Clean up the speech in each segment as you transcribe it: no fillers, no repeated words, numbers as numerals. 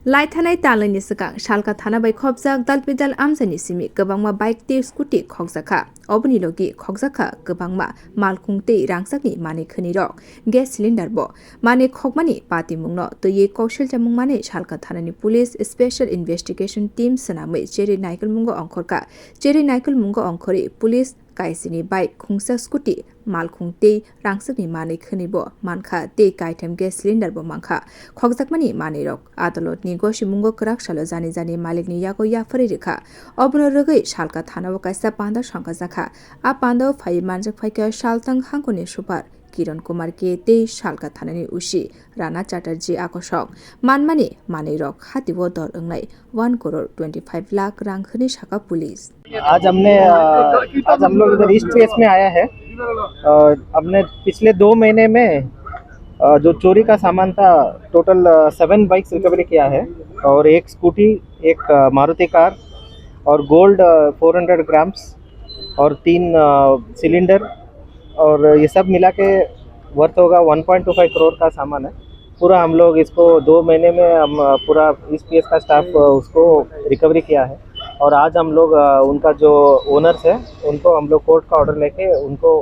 लाइथानाय तालैनि सिगां सालका थाना बै खबजाक दालपिदाल आमजानि सिमि गोबांमा बाइक ते स्कुटी खगजाखा अबनि लगी खगजाखा गोबांमा मालकुं ते रांसाकनि माने खनि रक गेस सिलिन्डार बो माने खगमानि पाति मुंनो तये कौशल जामुं माने सालका थानानि पुलिस स्पेशल इन्वेस्टिगेशन टीम सनामै चेरि नाइकल मुंगो अंखरका चेरि नाइकल मुंगो अंखरि पुलिस काइसिनि बाइक खुंसा स्कुटी मालखुं ते रांसाकनि माने खनिबो मानखा ते काइथेम गेस सिलिन्डार बो मानखा खगजाकमानि माने रक आदालतनि गसि मुंगो कराक सालो जानि जानि मालिकनि यागो याफरि रेखा अबनो रगै सालका थानाबो काइसा पान्दा शंका जाखा आ पान्दा फाइ मानजक फाइका सालतंग हांकोनि सुपार किरण कुमार के ते सालका थानानि उसी राना चैटार्जी आकर्षक मानमानि माने रक हातिबो दर अंगनाय 1,25 लाख रां खनि शाखा पुलिस आज हम लोग इधर ईस्ट फेस में आया है। हमने पिछले 2 महीने में जो चोरी का सामान था टोटल 7 बाइक्स रिकवरी किया है और एक स्कूटी, एक मारुति कार और गोल्ड 400 ग्राम्स और 3 सिलेंडर और ये सब मिला के वर्थ होगा 1.25 करोड़ का सामान है। पूरा हम लोग इसको 2 महीने में हम पूरा इस पीएस का स्टाफ उसको रिकवरी किया है और आज हम लोग उनका जो ओनर्स है उनको हम लोग कोर्ट का ऑर्डर लेके उनको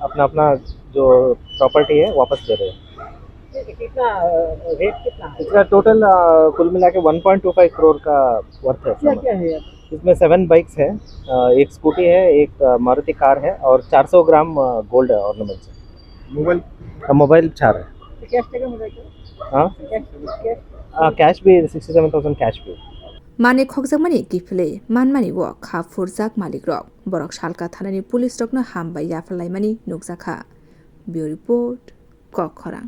अपना अपना जो प्रॉपर्टी है वापस दे रहे हैं। कितना रेट कितना है? इसका टोटल कुल मिला के 1.25 करोड़ का वर्थ है। क्या क्या है इसमें 7 बाइक्स है, एक स्कूटी है, एक मारुति कार है और 400 ग्राम गोल्ड ऑर्नामेंट्स है। मोबाइल 4 है। कैश टका मिला क्या? हाँ कैश भी 67,000 कैश भी। माने खगजाकमानि किफिलwi मानमानि वो खा phurjak मालिक रक बरक सालका थानानि पुलिस रकनो हामबाय याफलायमानि नुकजाखा। Bureau report खखरां।